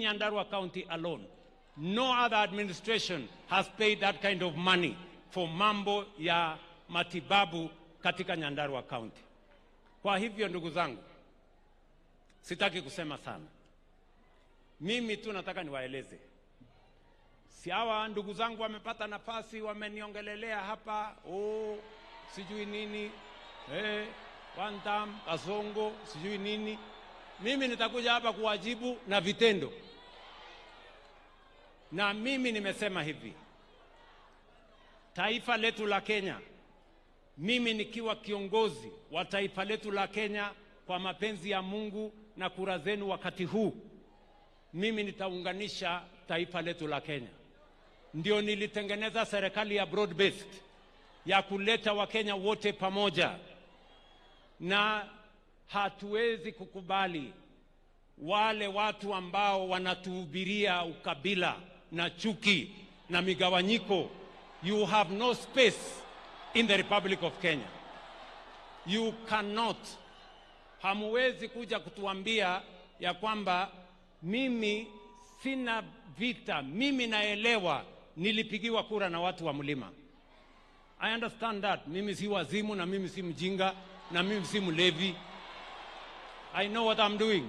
Nyandarua County alone, no other administration has paid that kind of money for mambo ya matibabu katika Nyandarua County. Kwa hivyo ndugu zangu, sitaki kusema sana. Mimi tu nataka niwaeleze. Si hawa ndugu zangu wamepata nafasi, wameniongelelea hapa, sijui nini, one term, kasongo, sijui nini. Mimi nitakuja hapa kuwajibu na vitendo. Na mimi nimesema hivi, taifa letu la Kenya, mimi nikiwa kiongozi wa taifa letu la Kenya, kwa mapenzi ya Mungu na kura zenu wakati huu, mimi nitaunganisha taifa letu la Kenya. Ndio nilitengeneza serikali ya broad based ya kuleta Wakenya wote pamoja, na hatuwezi kukubali wale watu ambao wanatuhubiria ukabila na chuki na migawanyiko. You have no space in the Republic of Kenya. You cannot. Hamuwezi kuja kutuambia ya kwamba mimi sina vita. Mimi naelewa nilipigiwa kura na watu wa Mlima. I understand that. Mimi si wazimu na mimi si mjinga na mimi si mlevi. I know what I'm doing.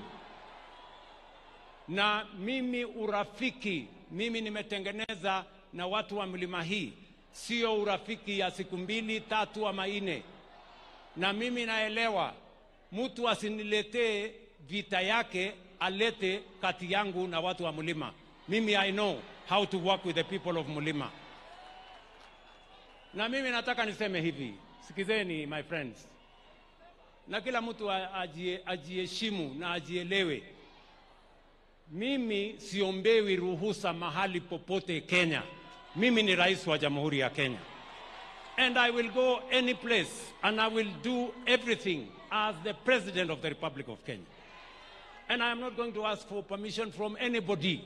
Na mimi urafiki, mimi nimetengeneza na watu wa Mlima hii, sio urafiki ya siku 2, 3 ama 4. Na mimi naelewa mtu asiniletee vita yake alete kati yangu na watu wa Mlima. Mimi I know how to work with the people of Mlima. Na mimi nataka niseme hivi, sikizeni my friends. Na kila mtu ajiheshimu na ajielewe. Mimi siombewi ruhusa mahali popote Kenya. Mimi ni rais wa Jamhuri ya Kenya. And I will go any place and I will do everything as the President of the Republic of Kenya. And I am not going to ask for permission from anybody,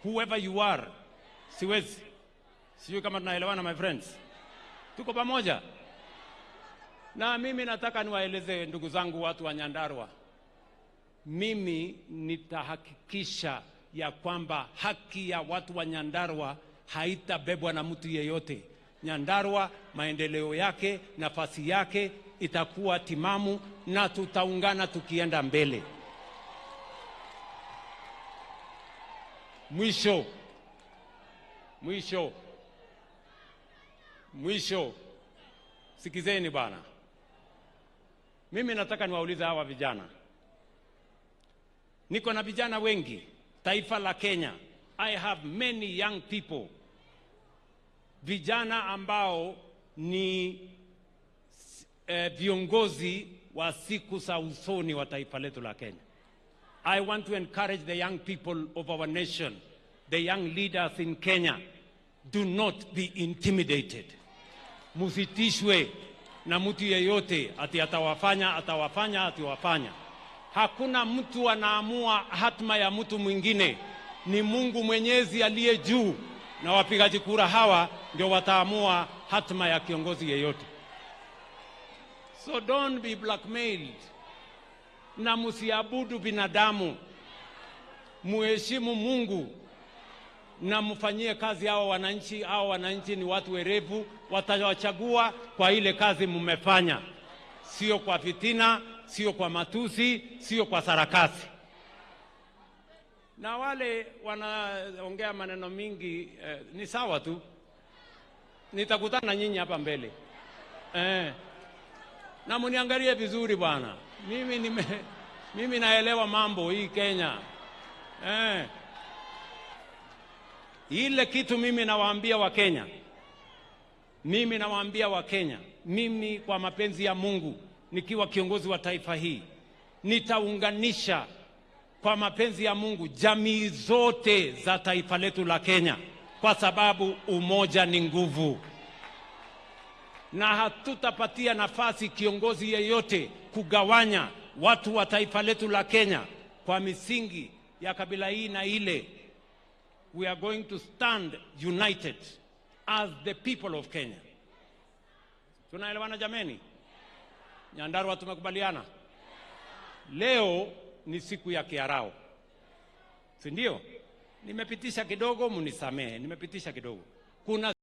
whoever you are. Siwezi. Sijui kama tunaelewana my friends. Tuko pamoja. Na mimi nataka niwaeleze ndugu zangu watu wa Nyandarua. Mimi nitahakikisha ya kwamba haki ya watu wa Nyandarua haitabebwa na mtu yeyote. Nyandarua, maendeleo yake, nafasi yake itakuwa timamu na tutaungana tukienda mbele. Mwisho. Sikizeni bana. Mimi nataka niwaulize hawa vijana. Niko na vijana wengi, taifa la Kenya. I have many young people. Vijana ambao ni viongozi wa siku za usoni wa taifa letu la Kenya. I want to encourage the young people of our nation, the young leaders in Kenya, do not be intimidated. Musitishwe na mtu yeyote ati atawafanya. Hakuna mtu anaamua hatma ya mtu mwingine. Ni Mungu Mwenyezi aliye juu, na wapigaji kura hawa ndio wataamua hatma ya kiongozi yeyote. So don't be blackmailed. Na musiabudu binadamu. Muheshimu Mungu na mfanyie kazi hao wananchi. Hao wananchi ni watu werevu, watawachagua kwa ile kazi mmefanya, sio kwa fitina, sio kwa matusi, sio kwa sarakasi. Na wale wanaongea maneno mingi, ni sawa tu. Nitakutana nyinyi hapa mbele. Na muniangalie vizuri bwana. Mimi naelewa mambo hii Kenya. Ile kitu mimi nawaambia wa Kenya. Mimi kwa mapenzi ya Mungu, nikiwa kiongozi wa taifa hii, nitaunganisha kwa mapenzi ya Mungu jamii zote za taifa letu la Kenya, kwa sababu umoja ni nguvu. Na hatutapatia nafasi kiongozi yeyote kugawanya watu wa taifa letu la Kenya kwa misingi ya kabila hii na ile. We are going to stand united as the people of Kenya. Tunaelewana jameni? Nyandarua tumekubaliana. Leo ni siku ya Kiarao. si ndio? Nimepitisha kidogo, munisamehe, nimepitisha kidogo. Kuna